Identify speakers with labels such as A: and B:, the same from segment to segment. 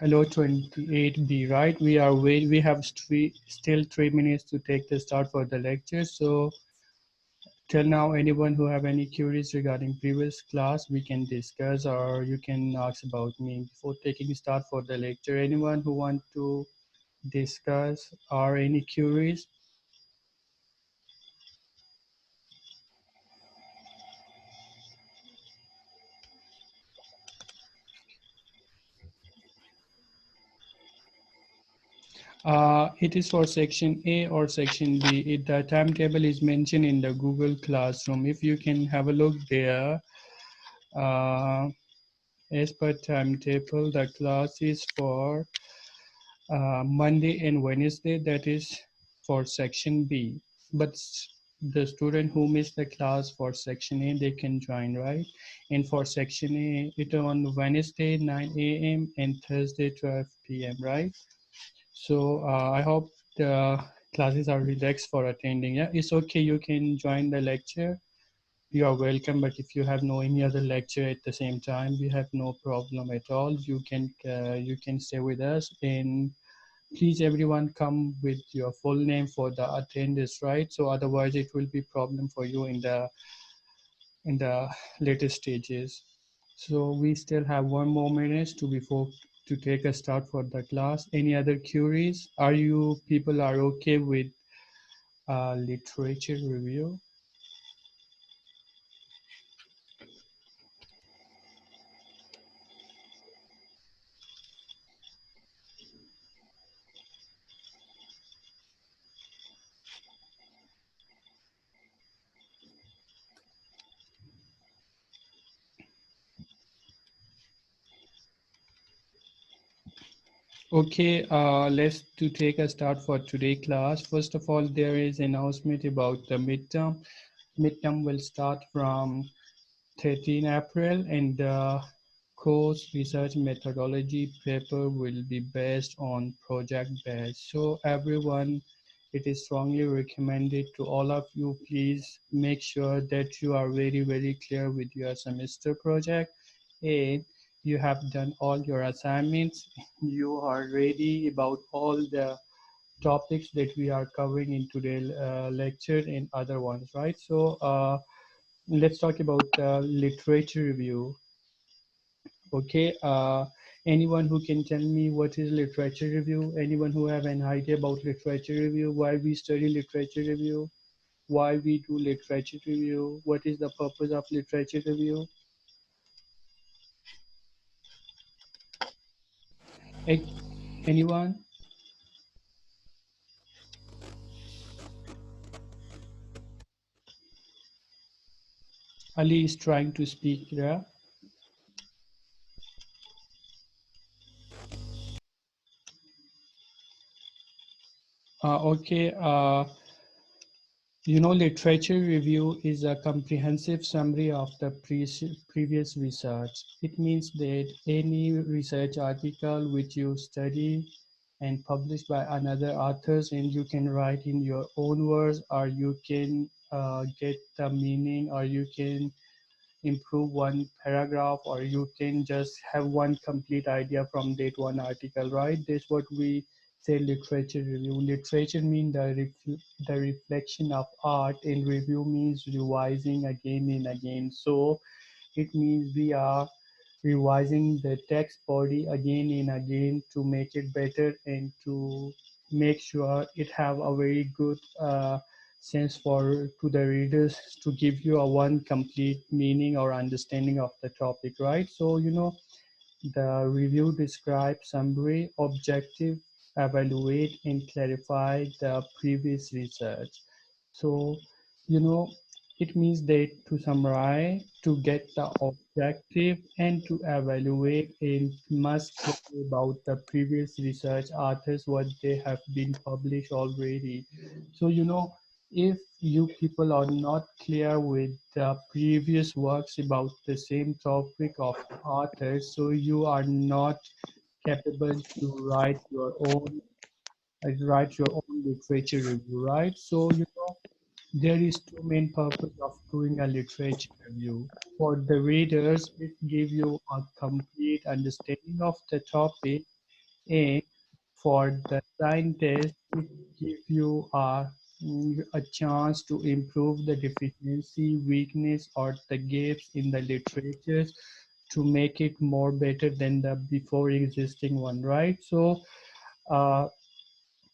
A: Hello 28B, right? We have still 3 minutes to take the start for the lecture. So till now, anyone who have any queries regarding previous class, we can discuss or you can ask about me before taking start for the lecture. Anyone who want to discuss or any queries? It is for section A or section B. The timetable is mentioned in the Google Classroom. If you can have a look there, uh, as per timetable, the class is for Monday and Wednesday, that is for section B. But the student who missed the class for section A, they can join, right? And for section A, it on Wednesday 9 a.m. and Thursday 12 p.m., right? So I hope the classes are relaxed for attending. Yeah, it's okay. You can join the lecture. You are welcome. But if you have no any other lecture at the same time, we have no problem at all. You can stay with us, and please everyone come with your full name for the attendance, right? So otherwise it will be problem for you in the later stages. So we still have 1 more minute to before to take a start for the class. Any other queries? Are you people are okay with literature review? Okay, let's to take a start for today class. First of all, there is announcement about the midterm. Midterm will start from 13 April, and the course research methodology paper will be based on project based. So everyone, it is strongly recommended to all of you, please make sure that you are very clear with your semester project and you have done all your assignments. You are ready about all the topics that we are covering in today's lecture and other ones, right? So let's talk about literature review. Okay, anyone who can tell me what is literature review? Anyone who have an idea about literature review? Why we study literature review? Why we do literature review? What is the purpose of literature review? Eh, anyone? Ali is trying to speak. Yeah. Okay. Literature review is a comprehensive summary of the previous research. It means that any research article which you study and published by another authors, and you can write in your own words, or you can get the meaning, or you can improve one paragraph, or you can just have one complete idea from that one article, right? That's what we say literature review. Literature means the reflection of art, and review means revising again and again. So it means we are revising the text body again and again to make it better and to make sure it have a very good sense for to the readers to give you a one complete meaning or understanding of the topic, right? So the review describes summary, objective, evaluate, and clarify the previous research. So, you know, it means that to summarize, to get the objective, and to evaluate, and must care about the previous research authors, what they have been published already. So, if you people are not clear with the previous works about the same topic of authors, so you are not capable to write your own literature review, right? So there is two main purpose of doing a literature review. For the readers, it gives you a complete understanding of the topic, And for the scientist, it gives you a chance to improve the deficiency, weakness, or the gaps in the literatures to make it more better than the before existing one, right? So uh,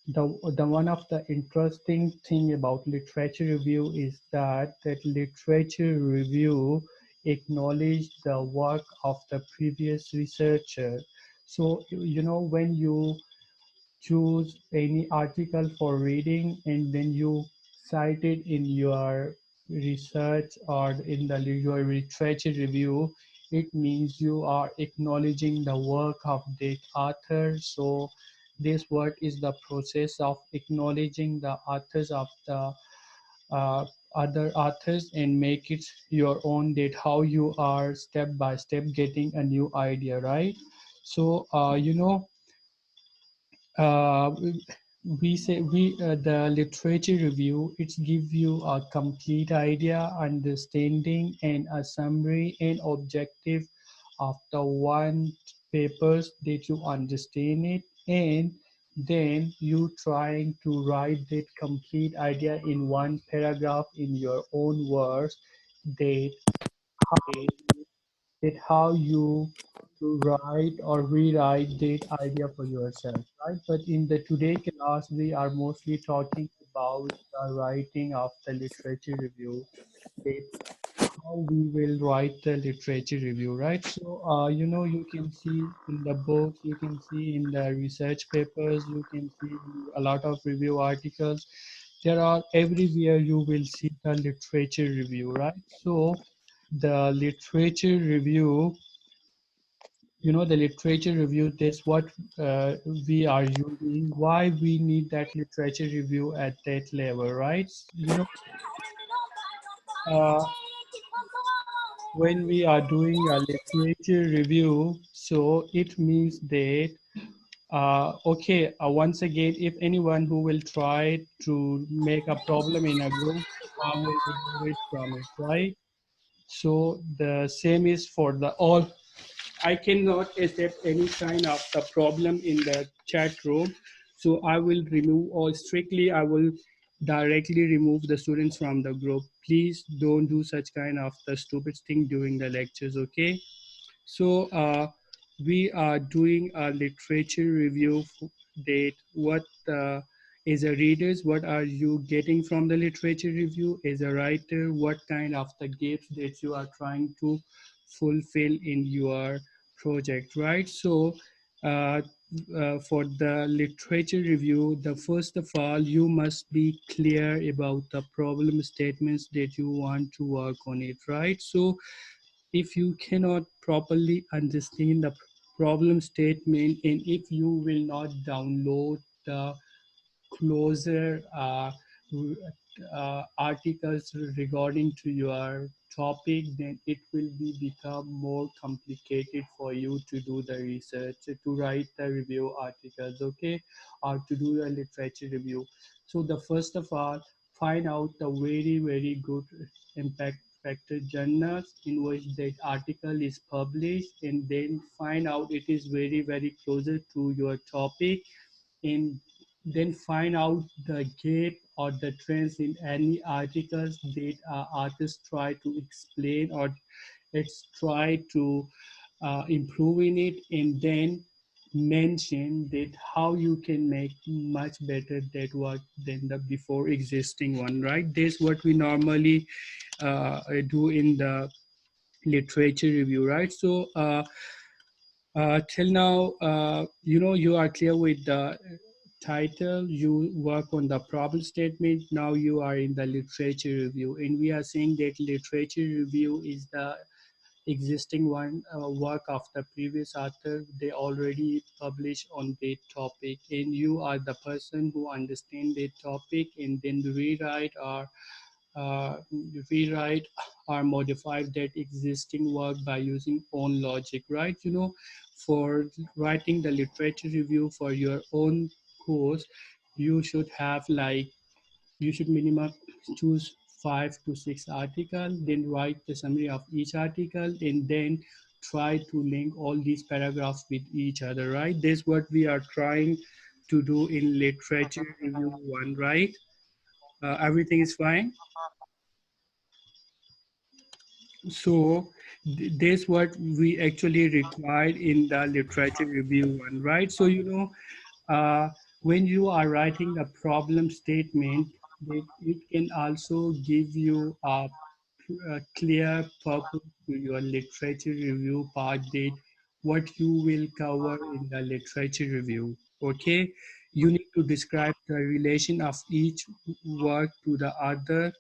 A: the one of the interesting thing about literature review is that literature review acknowledge the work of the previous researcher. So when you choose any article for reading and then you cite it in your research or in your literature review, it means you are acknowledging the work of that author. So this work is the process of acknowledging the authors of the uh, other authors and make it your own, that how you are step by step getting a new idea, right? So uh, we say the literature review, it's give you a complete idea, understanding, and a summary and objective of the one papers that you understand it, and then you trying to write that complete idea in one paragraph in your own words, that how you to write or rewrite that idea for yourself, right? But in the today class, we are mostly talking about the writing of the literature review, that how we will write the literature review, right? So, you can see in the books, you can see in the research papers, you can see a lot of review articles. There are everywhere you will see the literature review, right? So, the literature review, the literature review, that's what we are using, why we need that literature review at that level, right? Uh, when we are doing a literature review, so it means that okay, once again, if anyone who will try to make a problem in a group, I will remove it from it, right? So the same is for the all. I cannot accept any kind of the problem in the chat room. So I will remove, or strictly I will directly remove the students from the group. Please don't do such kind of the stupid thing during the lectures, okay? So we are doing a literature review that what as a readers, what are you getting from the literature review? As a writer, what kind of the gaps that you are trying to fulfill in your project, right? So uh, for the literature review, the first of all, you must be clear about the problem statements that you want to work on it, right? So if you cannot properly understand the problem statement, and if you will not download the closer articles regarding to your topic, then it will be become more complicated for you to do the research, to write the review articles, okay, or to do the literature review. So the first of all, find out the very good impact factor journals in which that article is published, and then find out it is very closer to your topic, and then find out the gap or the trends in any articles that artists try to explain, or it's try to improve in it, and then mention that how you can make much better that what than the before existing one, right? That's what we normally do in the literature review, right? So till now, you are clear with the title, you work on the problem statement, now you are in the literature review, and we are saying that literature review is the existing one work of the previous author, they already published on that topic, and you are the person who understand that topic and then uh, rewrite or modify that existing work by using own logic, right? For writing the literature review for your own course, you should have like, you should minimum choose 5 to 6 articles, then write the summary of each article, and then try to link all these paragraphs with each other, right? That's what we are trying to do in literature review one, right? Everything is fine. So that's what we actually required in the literature review one, right? So, when you are writing a problem statement, it can also give you a clear purpose to your literature review part that what you will cover in the literature review. Okay, you need to describe the relation of each work to the other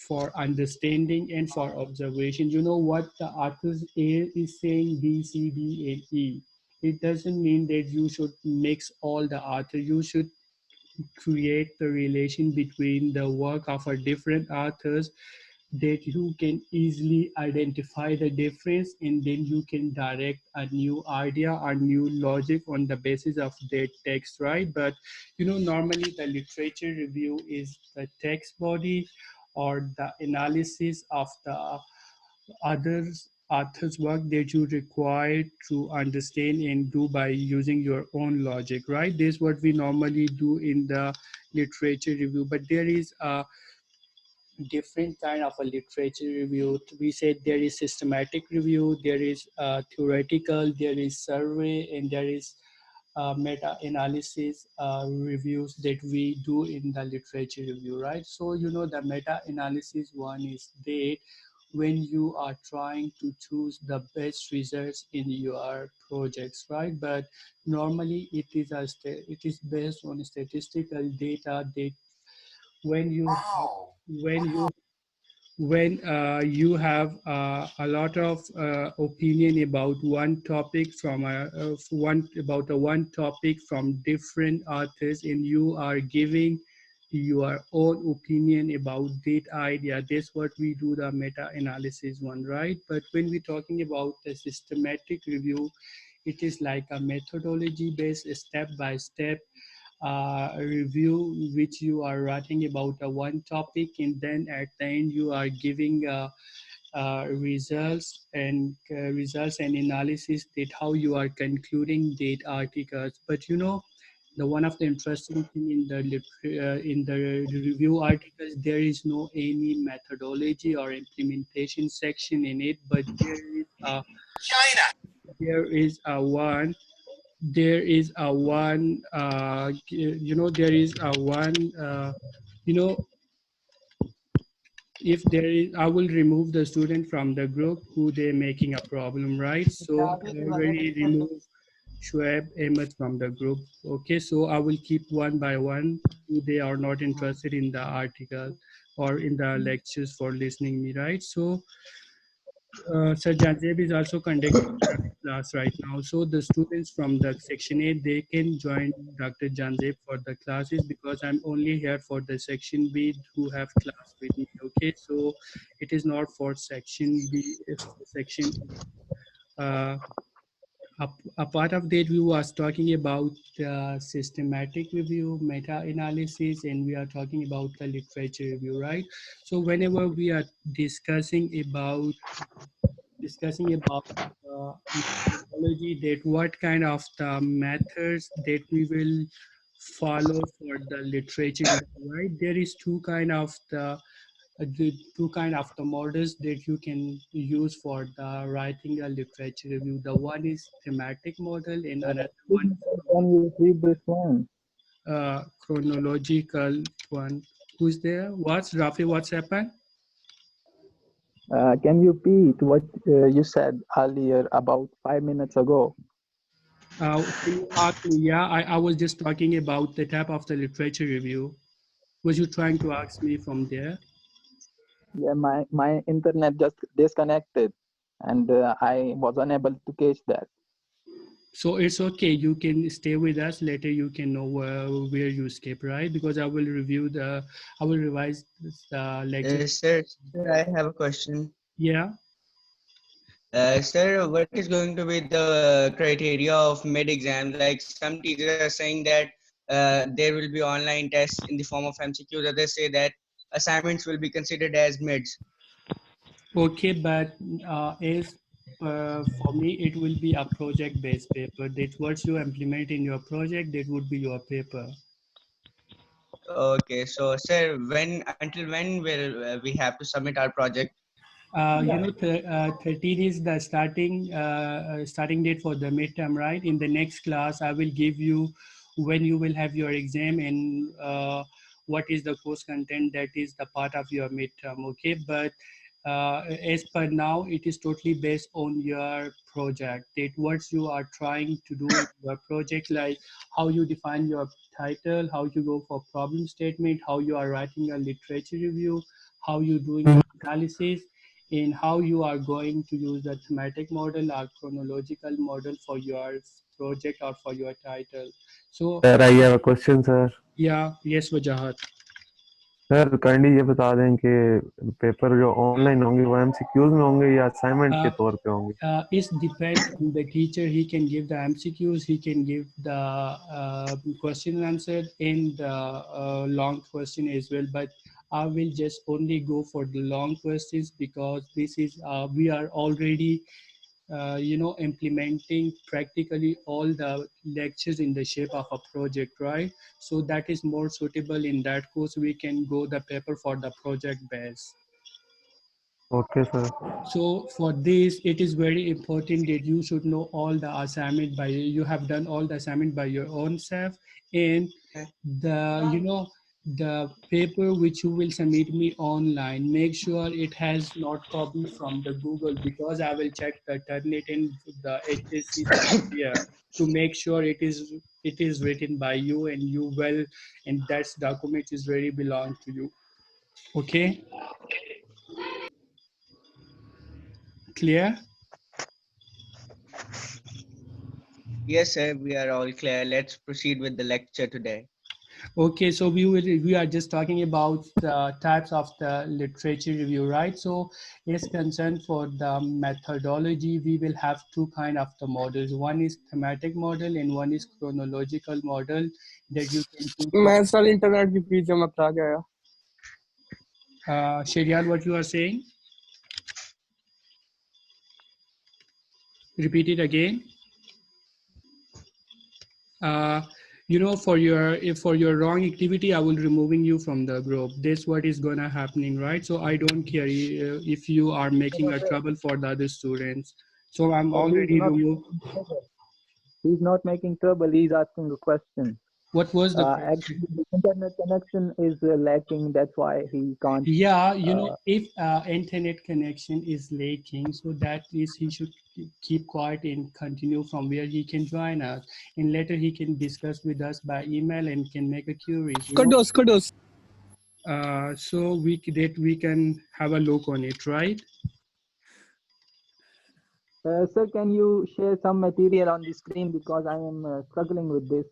A: for understanding and for observation. You know what the author A is saying, B, C, D, and E. It doesn't mean that you should mix all the author. You should create the relation between the work of a different authors that you can easily identify the difference, and then you can direct a new idea or new logic on the basis of that text, right? But normally the literature review is the text body or the analysis of the others author's work that you require to understand and do by using your own logic, right? This is what we normally do in the literature review. But there is a different kind of a literature review. We said there is systematic review, there is theoretical, there is survey, and there is meta-analysis reviews that we do in the literature review, right? So, the meta-analysis one is that when you are trying to choose the best results in your projects, right? But normally it is based on statistical data that when you when you when you have a lot of opinion about one topic from one topic from different authors, and you are giving your own opinion about that idea, that's what we do the meta analysis one, right? But when we're talking about the systematic review, it is like a methodology based step by step review which you are writing about a one topic, and then at the end you are giving results and analysis that how you are concluding that articles. But the one of the interesting thing in the review articles, there is no any methodology or implementation section in it, but there is a one there is a one there is a one you know if there is, I will remove the student from the group who they're making a problem, right? So I already remove Shoaib Ahmed from the group. Okay, so I will keep one by one who they are not interested in the article or in the lectures for listening me, right? So Sir Janzeb is also conducting class right now. So the students from the section A, they can join Dr. Janzeb for the classes, because I'm only here for the section B who have class with me. Okay, so it is not for section B, it's for section A. A part of that we was talking about systematic review, meta-analysis, and we are talking about the literature review, right? So whenever we are discussing about methodology, that what kind of the methods that we will follow for the literature review, right? There is two kind of the models that you can use for the writing a literature review. The one is thematic model, and another one
B: Can you read this one?
A: chronological one. Who's there? What's Rafi? What's happened?
B: Can you repeat what you said earlier about 5 minutes ago?
A: Can you ask me? Yeah, I was just talking about the type of the literature review. Was you trying to ask me from there?
B: Yeah, my internet just disconnected, and I was unable to catch that.
A: So it's okay. You can stay with us later. You can know where you escape, right? Because I will revise the lecture.
C: Sir, I have a question.
A: Yeah.
C: Sir, what is going to be the criteria of mid exam? Like some teachers are saying that there will be online tests in the form of MCQs. Others say that assignments will be considered as mids.
A: Okay, but as for me, it will be a project-based paper. That what you implement in your project, that would be your paper.
C: Okay, so sir, until when will we have to submit our project?
A: 13 is the starting date for the midterm, right? In the next class, I will give you when you will have your exam and what is the course content that is the part of your midterm, okay? But as per now, it is totally based on your project, that what you are trying to do in your project, like how you define your title, how you go for problem statement, how you are writing a literature review, how you doing analysis, in how you are going to use the thematic model or chronological model for your project or for your title. So
D: Sir, I have a question, sir.
A: yeah, yes, Wajahat.
D: Sir kindly ये बता दें कि paper जो online होंगे वो MCQs में होंगे या असाइनमेंट के तौर पे होंगे?
A: It depends on the teacher. He can give the MCQs, he can give the question and answer and the long question as well. But I will just only go for the long questions because this is we are already implementing practically all the lectures in the shape of a project, right? So that is more suitable. In that course, we can go the paper for the project base.
D: Okay, sir.
A: So for this, it is very important that you should know all the assignment by you have done all the assignment by your own self, and the the paper which you will submit me online, make sure it has not copy from the Google, because I will check the Turnitin and the HSC here to make sure it is written by you and you well, and that document is really belong to you. Okay, clear?
C: Yes, sir, we are all clear. Let's proceed with the lecture today.
A: Okay, so we are just talking about the types of the literature review, right? So it's concerned for the methodology, we will have two kind of the models. One is thematic model and one is chronological model that you can choose.
E: मैं साल internet की fees जमा करा के आया.
A: Sherial, what you are saying? Repeat it again. For your wrong activity, I will removing you from the group. That's what is gonna happening, right? So I don't care if you are making a trouble for the other students. So I'm already removed.
B: He's not making trouble. He's asking a question.
A: What was the
B: actually, the internet connection is lacking. That's why he can't.
A: Yeah, if internet connection is lacking, so that is he should keep quiet and continue from where he can join us, and later he can discuss with us by email and can make a query.
E: Kudos.
A: So we can have a look on it, right?
B: Sir, can you share some material on the screen, because I am struggling with this.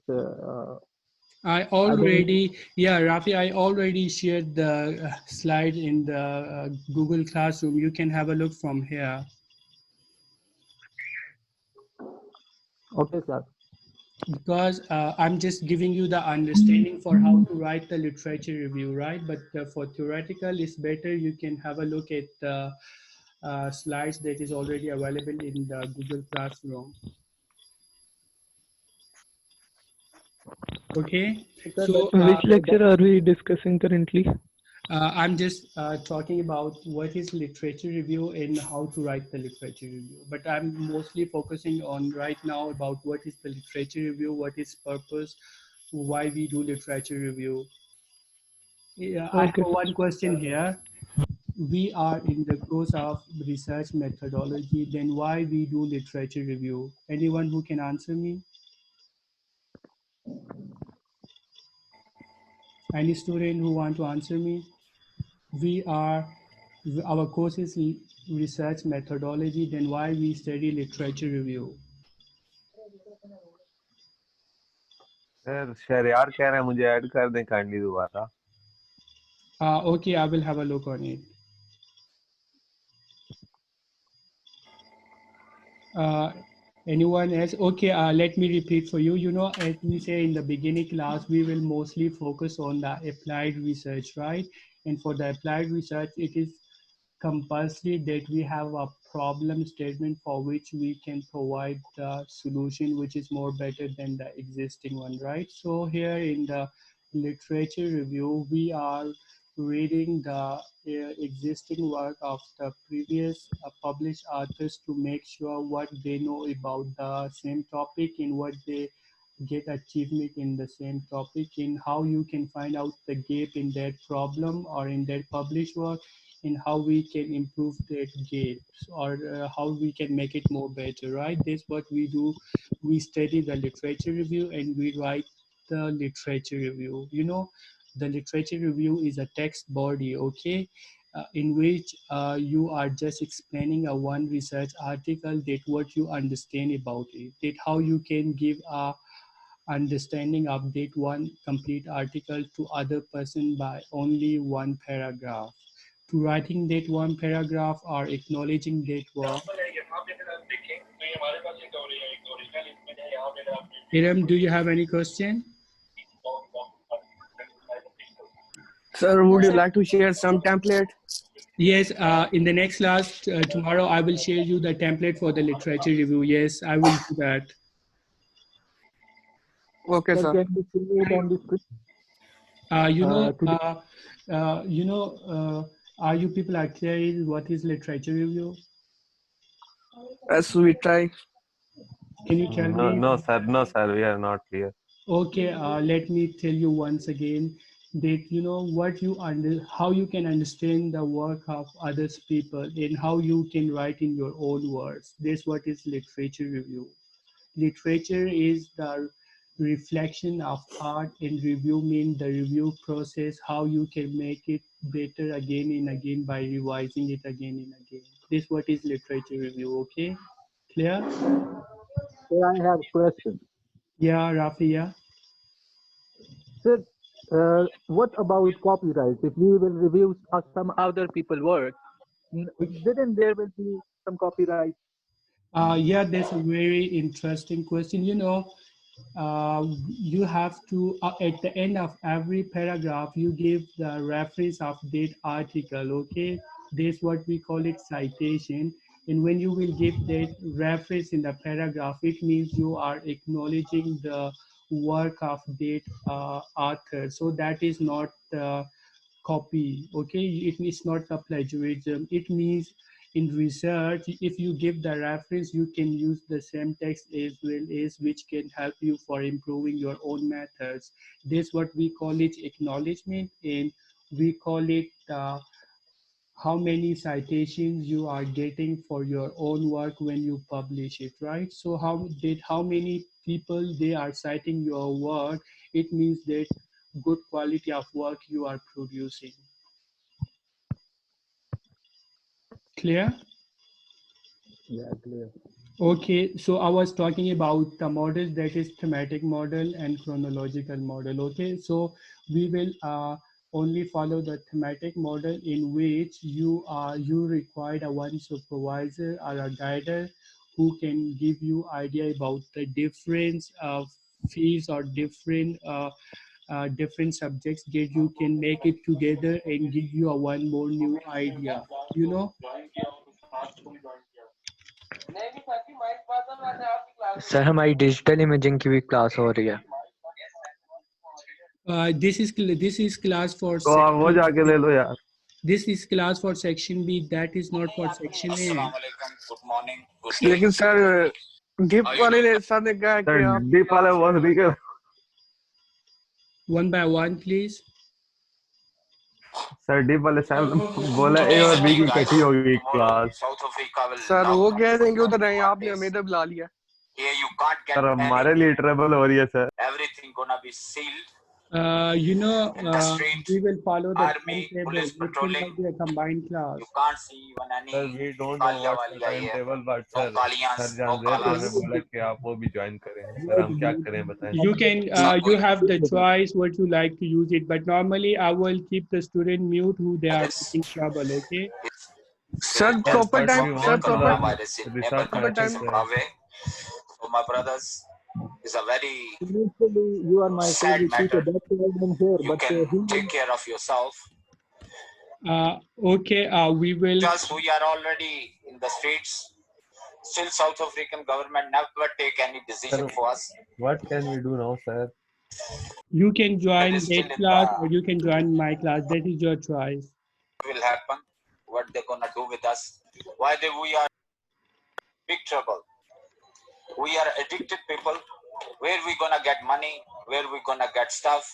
A: I already, Rafi, I already shared the slide in the Google Classroom. You can have a look from here.
B: Okay, sir.
A: Because I'm just giving you the understanding for how to write the literature review, right? But for theoretical, it's better you can have a look at the slides that is already available in the Google Classroom. Okay. So
E: which lecture are we discussing currently?
A: I'm just talking about what is literature review and how to write the literature review. But I'm mostly focusing on right now about what is the literature review, what is purpose, why we do literature review. Yeah, okay. I have one question here. We are in the course of research methodology, then why we do literature review? Anyone who can answer me? Any student who want to answer me? Our course is research methodology, then why we study literature review?
D: Sir Shahryar कह रहे हैं मुझे add कर दें kindly दोबारा.
A: Okay, I will have a look on it. Anyone else? Okay, let me repeat for you. As we say in the beginning class, we will mostly focus on the applied research, right? And for the applied research, it is compulsory that we have a problem statement for which we can provide the solution which is more better than the existing one, right? So here in the literature review, we are reading the existing work of the previous published authors to make sure what they know about the same topic and what they get achievement in the same topic, in how you can find out the gap in that problem or in that published work, and how we can improve that gaps, or how we can make it more better, right? That's what we do. We study the literature review and we write the literature review. You know, the literature review is a text body, okay, in which you are just explaining a one research article, that what you understand about it, that how you can give a understanding of that one complete article to other person by only one paragraph. To writing that one paragraph or acknowledging that work. Hiram, do you have any question?
E: Sir, would you like to share some template?
A: Yes, in the next class tomorrow, I will share you the template for the literature review. Yes, I will do that.
E: Okay,
B: Sir,
E: sir.
B: can you see it on the screen?
A: Are you people are clear what is literature review?
E: As we try.
A: Can you tell
D: No,
A: me?
D: no, sir, we are not clear.
A: Okay, let me tell you once again that you know what you how you can understand the work of others people and how you can write in your own words. That's what is literature review. Literature is the reflection of art, and review means the review process, how you can make it better again and again by revising it again and again. This what is literature review, okay? Clear?
B: Sir, I have a question.
A: Yeah, Rafi, yeah.
B: Sir, what about copyright? If we will review some other people's work, didn't there will be some copyright?
A: Yeah, that's a very interesting question. You know, you have to, at the end of every paragraph, you give the reference of that article, okay? That's what we call it citation. And when you will give that reference in the paragraph, it means you are acknowledging the work of that author. So that is not copy, okay? It is not a plagiarism. It means in research, if you give the reference, you can use the same text as well as which can help you for improving your own methods. This what we call it acknowledgement, and we call it how many citations you are getting for your own work when you publish it, right? So how many people they are citing your work, it means that good quality of work you are producing. Clear?
B: Yeah, clear.
A: Okay, so I was talking about the model, that is thematic model and chronological model. Okay, so we will only follow the thematic model, in which you require a one supervisor or a guider who can give you idea about the difference of fields or different subjects, that you can make it together and give you a one more new idea, you know.
F: Sir हमारी digital imaging की भी class हो रही है
A: This is class for
D: तो आप वो
A: section
D: जाके
A: B.
D: ले लो यार.
A: This is class for section B. That is not for section A.
G: Good morning
E: लेकिन सर गिफ्ट वाले ने सर ने कहा
D: सर
E: कि आप
D: डीप वाले बहुत ठीक है.
A: One by one, please.
D: Sir deep वाले सर बोला ए और बी की इकट्ठी होगी class.
G: South Africa will
E: sir वो कह रहे हैं कि उधर नहीं आपने हमें इधर बुला लिया
G: here you can't get
D: sir हमारे लिए ट्रबल हो रही है sir.
G: Everything gonna be sealed
A: You know, we will follow the
G: Army,
A: timetable.
G: police
A: It will
G: patrolling.
A: not be a combined class.
G: you can't see even any
D: sir we don't know
G: कालिया
D: what's
G: वाली
D: the
G: I
D: time
G: है
D: table but
G: no
D: sir
G: कालियां
D: sir
G: no
D: जानजेब
G: कालास
D: ने बोला कि आप वो भी ज्वाइन करें. सर हम क्या करें बताएं.
A: You can, you have the choice what you like to use it, but normally I will keep the student mute who they are making trouble. Okay.
E: Sir proper time sir proper
G: proper
E: time
G: so my brothers is a very
B: Initially, you are my
G: sad
B: favorite
G: matter.
B: teacher. That's why I'm here.
G: You
B: But
G: can
B: he
G: take care of yourself.
A: Okay, we will.
G: Because we are already in the streets. Still, South African government never take any decision
D: Sir,
G: for us.
D: what can we do now, sir?
A: You can
G: It
A: join
G: is still
A: that
G: in
A: class
G: the
A: or you can join my class. That is your choice.
G: will happen. What they're gonna do with us? Why we are big trouble? We are addicted people. Where we gonna get money? Where we gonna get stuff?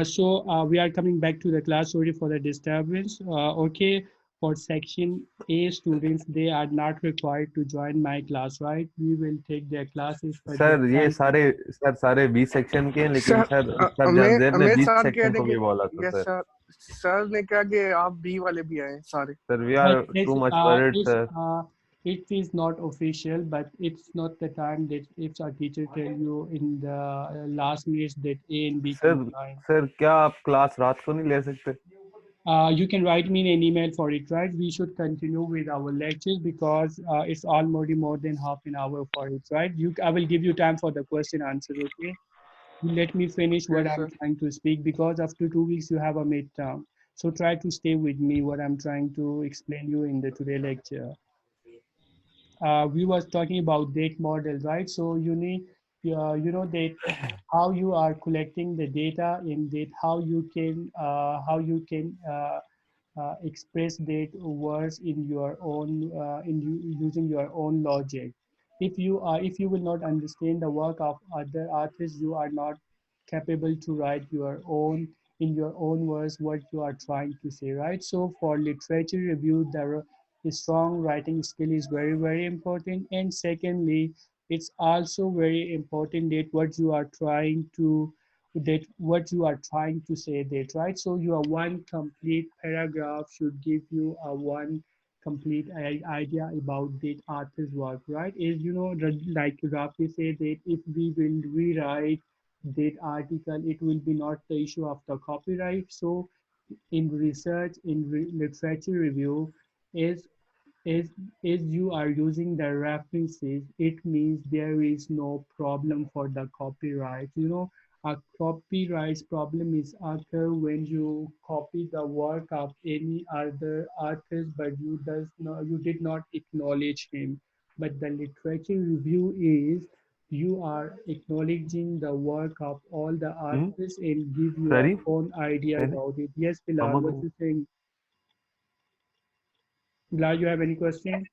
A: So we are coming back to the class. Sorry for the disturbance. Okay, for section A students, they are not required to join my class, right? We will take their classes, but their
D: sir ये सारे 20 section के हैं, लेकिन
E: sir
D: sir Jain ने 20
E: sir कह
D: section
E: रहे
D: को भी
E: कि
D: बोला था
E: यस
D: सर.
E: सर ने कहा कि आप बी वाले भी आए सारे.
D: Sir, we are too much worried, sir.
A: It is not official, but it's not the time that if our teacher tell you in the last minutes that A and B can join.
D: Sir क्या आप class रात को नहीं ले सकते?
A: You can write me an email for it, right? We should continue with our lectures because it's already more than half an hour for it, right? I will give you time for the question answer, okay? Let me finish what I'm trying to speak because after 2 weeks you have a midterm. So try to stay with me what I'm trying to explain you in the today lecture. We was talking about date model, right? So you need, you know that how you are collecting the data in date, how you can express that words in your own using your own logic. If you will not understand the work of other artists, you are not capable to write your own in your own words what you are trying to say, right? So for literature review, the strong writing skill is very, very important. And secondly, it's also very important that what you are trying to say that, right? So your one complete paragraph should give you a one complete idea about that artist's work, right? Is, you know, like Rafi said that if we will rewrite that article, it will be not the issue of the copyright. So in research, in literature review, is is you are using the references, it means there is no problem for the copyright. You know, a copyright problem is occur when you copy the work of any other artist, but you did not acknowledge him. But the literature review is you are acknowledging the work of all the artists and give your own idea about it. Yes, Bilal, what you think? Bilal, you have any question?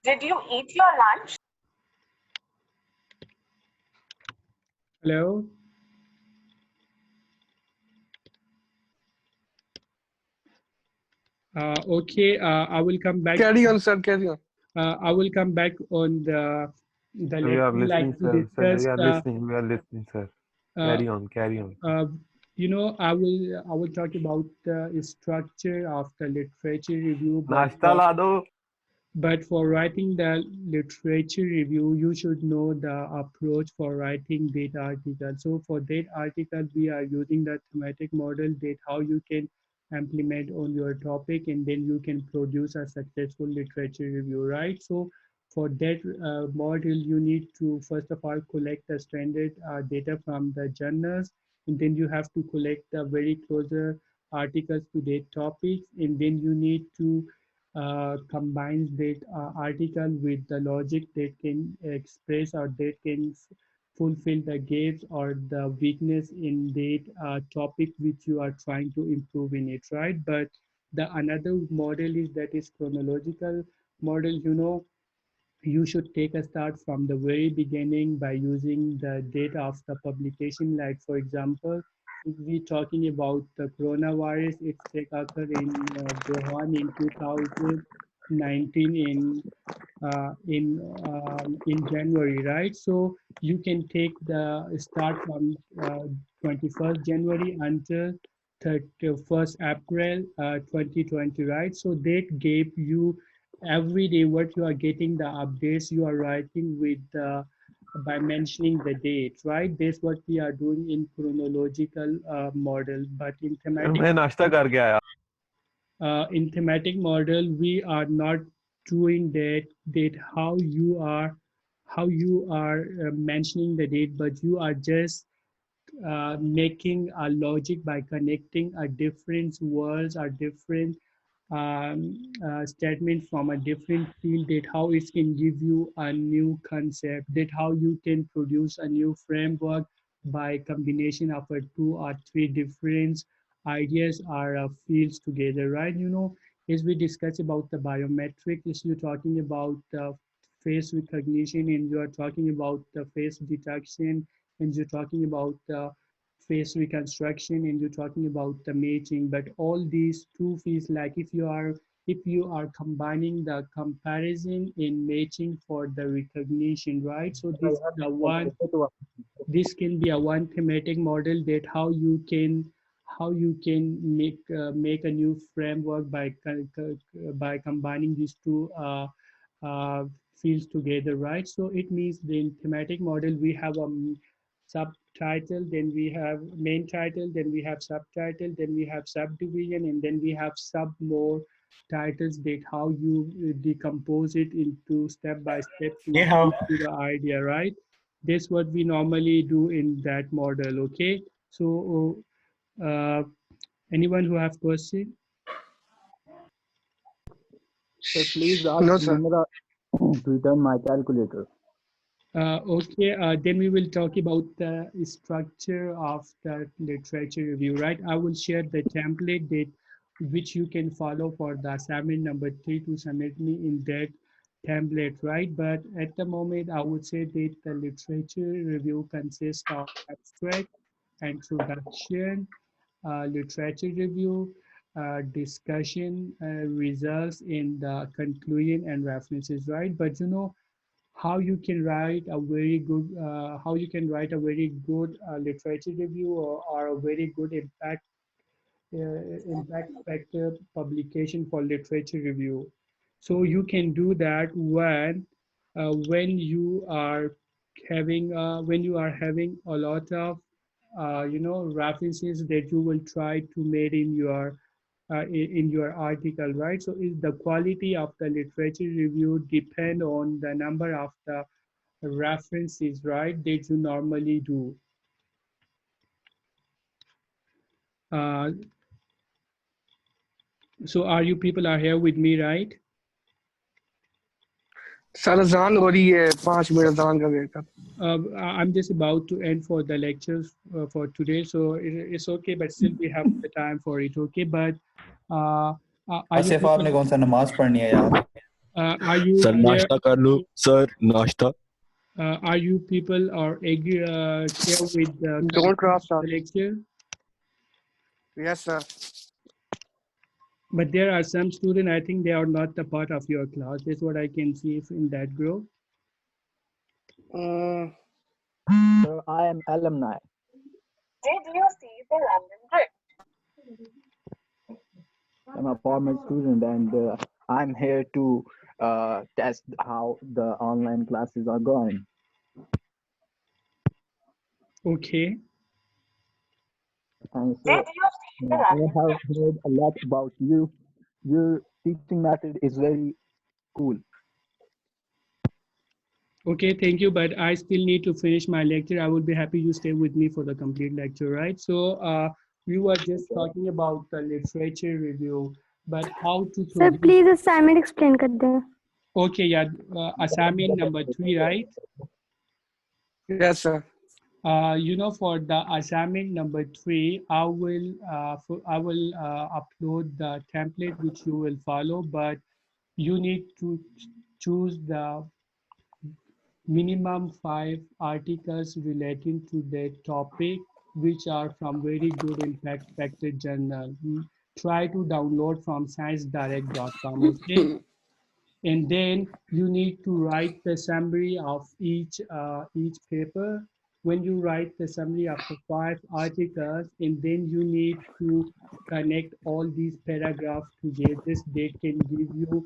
H: Did you eat your lunch?
A: Hello? Okay, I will come back.
E: Carry on, sir, carry on.
A: I will come back on the
D: We are listening, sir. Sir, we are listening, sir. Carry on.
A: You know, I will talk about the structure of the literature review. But for writing the literature review, you should know the approach for writing that article. So for that article, we are using the thematic model that how you can implement on your topic, and then you can produce a successful literature review, right? So for that model, you need to first of all collect the standard data from the journals, and then you have to collect the very closer articles to that topics, and then you need to combines that article with the logic that can express or that can fulfill the gaps or the weakness in that topic which you are trying to improve in it, right? But the another model is that is chronological model. You know, you should take a start from the very beginning by using the date of the publication. Like for example, if we're talking about the coronavirus, it's occurred in Wuhan in 2019 in January, right? So you can take the start from 21st January until 31st April 2020, right? So that gave you every day what you are getting the updates you are writing with by mentioning the date, right? That's what we are doing in chronological model. But in thematic model, we are not doing that how you are how you are mentioning the date, but you are just making a logic by connecting a different words or different statement from a different field, that how it can give you a new concept, that how you can produce a new framework by combination of a two or three different ideas or fields together, right? You know, as we discuss about the biometric, is you're talking about face recognition, and you are talking about the face detection, and you're talking about the face reconstruction, and you're talking about the matching. But all these two feels like if you are combining the comparison in matching for the recognition, right? So this can be a one thematic model, that how you can make a new framework by combining these two uh, fields together, right? So it means the thematic model, we have a subtitle, then we have main title, then we have subtitle, then we have subdivision, and then we have sub more titles, that how you decompose it into step by step to the idea, right? That's what we normally do in that model. Okay, so anyone who have question?
B: Sir, please ask
E: No, sir.
B: Nimra to return my calculator.
A: Okay, then we will talk about the structure of the literature review, right? I will share the template that which you can follow for the assignment number 3 to submit me in that template, right? But at the moment, I would say that the literature review consists of abstract, introduction, literature review, discussion, results in the conclusion and references, right? But you know, how you can write a very good literature review, or a very good impact factor publication for literature review. So you can do that when you are having a lot of references that you will try to make in your article, right? So is the quality of the literature review depend on the number of the references, right, that you normally do. Uh, so are you people are here with me, right?
E: Sir अजान हो रही है 5 minute अजान का wait कर
A: I'm just about to end for the lectures for today, so it's okay, but still we have the time for it, okay? But
I: Asif आपने कौन सा नमाज पढ़नी है यार?
A: Are you
J: सर नाश्ता कर लो सर नाश्ता
A: are you people are agree here with
E: Don't cross
A: the
E: out.
A: lecture?
E: Yes, sir.
A: But there are some students, I think they are not the part of your class. That's what I can see in that group.
B: Sir, I am alumni.
H: Did you see the London Bridge?
B: I'm a former student, and I'm here to test how the online classes are going.
A: Okay.
B: And so,
H: Did you see the
B: I
H: London
B: have
H: Bridge?
B: heard a lot about you. Your teaching method is very cool.
A: Okay, thank you, but I still need to finish my lecture. I would be happy you stay with me for the complete lecture, right? So we were just talking about the literature review, but how to
K: Sir,
A: produce...
K: please assignment explain kar dein.
A: Okay, yeah, assignment number 3, right?
E: Yes, sir.
A: You know, for the assignment number 3, I will upload the template which you will follow, but you need to choose the minimum 5 articles relating to the topic, which are from very good impact factor journal. Try to download from sciencedirect.com, okay? And then you need to write the summary of each paper. When you write the summary of the 5 articles, and then you need to connect all these paragraphs together. They can give you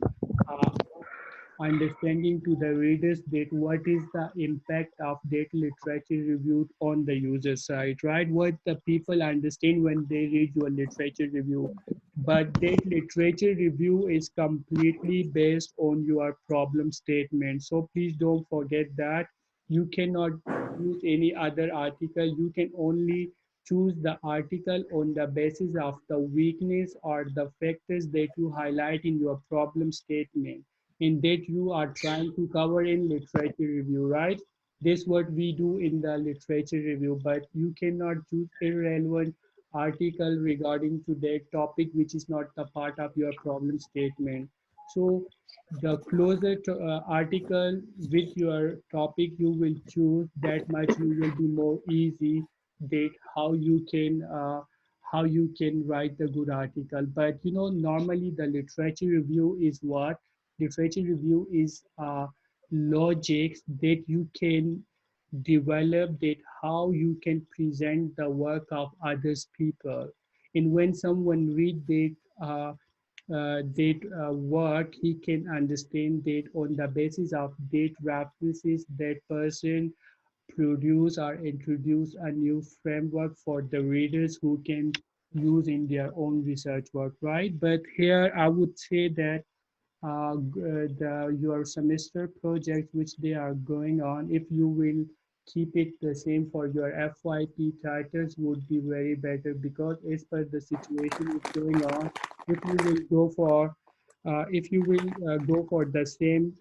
A: understanding to the readers that what is the impact of that literature review on the user side, right? What the people understand when they read your literature review. But that literature review is completely based on your problem statement. So please don't forget that you cannot use any other article. You can only choose the article on the basis of the weakness or the factors that you highlight in your problem statement and that you are trying to cover in literature review, right? This is what we do in the literature review, but you cannot choose irrelevant article regarding to that topic which is not the part of your problem statement. So the closer to, article with your topic you will choose, that much you will be more easy that how you can write the good article. But you know, normally the literature review is what? Literature review is logics that you can develop, that how you can present the work of others people. And when someone read that work, he can understand that on the basis of that references, that person produce or introduce a new framework for the readers who can use in their own research work, right? But here I would say that your semester project which they are going on, if you will keep it the same for your FYP titles would be very better, because as per the situation is going on, if you will go for the same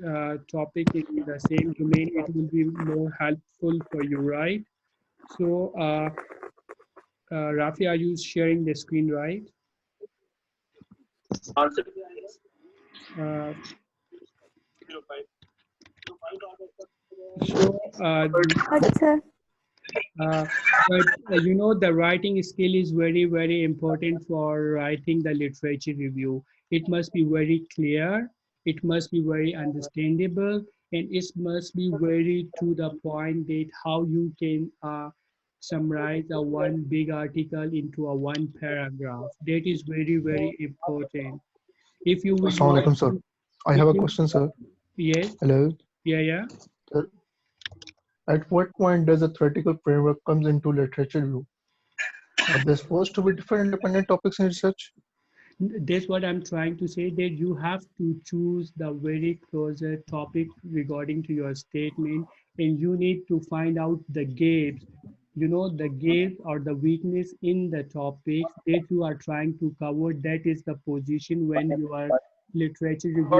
A: topic in the same domain, it will be more helpful for you, right? So Rafi, are you sharing the screen, right? But you know, the writing skill is very, very important for writing the literature review. It must be very clear, it must be very understandable, and it must be very to the point that how you can summarize a one big article into a one paragraph. That is very, very important. If you will
L: Assalamu alaikum, sir. I have a question, sir.
A: Yes.
L: Hello.
A: Yeah.
L: At what point does a theoretical framework comes into literature review? Are they supposed to be different independent topics in research?
A: That's what I'm trying to say, that you have to choose the very closer topic regarding to your statement, and you need to find out the gaps, you know, the gaps or the weakness in the topics that you are trying to cover. That is the position when you are literature review,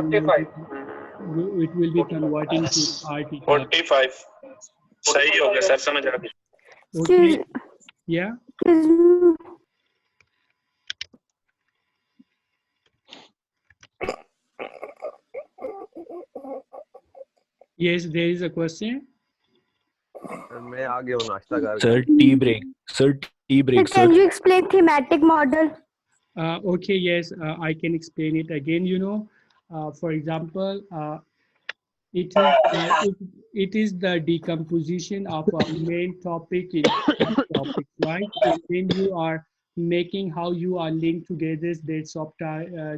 A: it will be converting to article.
M: 45 सही हो गया sir, समझ आ गया.
A: Okay. Yeah. Yes, there is a question.
D: मैं आ गया हूँ नाश्ता करके.
J: Sir, tea break. Sir, tea break. Sir,
K: can you explain thematic model?
A: Okay, yes, I can explain it again. You know, for example, it is the decomposition of a main topic in topics, right? And then you are making how you are linked together that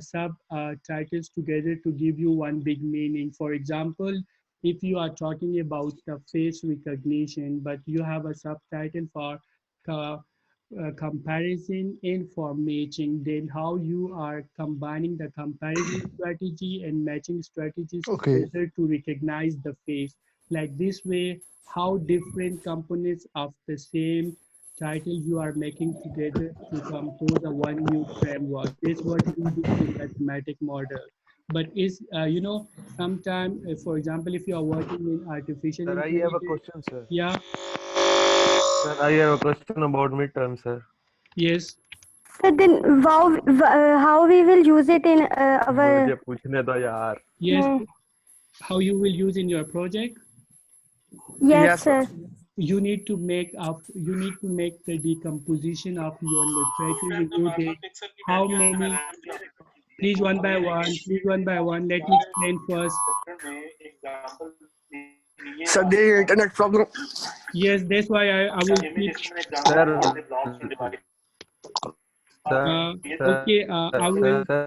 A: subtitles together to give you one big meaning. For example, if you are talking about the face recognition, but you have a subtitle for comparison and for matching, then how you are combining the comparison strategy and matching strategies together to recognize the face. Like this way, how different components of the same title you are making together to compose a one new framework. This is what we do in the thematic model. But is you know, sometimes, for example, if you are working in artificial intelligence.
D: Sir, I have a question, sir.
A: Yeah.
D: Sir, I have a question about midterm, sir.
A: Yes.
K: So then, how we will use it in our?
D: मुझे पूछने दो यार.
A: Yes. How you will use in your project?
K: Yes, sir.
A: You need to make the decomposition of your literature review. How many? Please one by one. Let me explain first.
E: Sir, the internet problem.
A: Yes, that's why I will keep. Okay, I will.
D: Sir,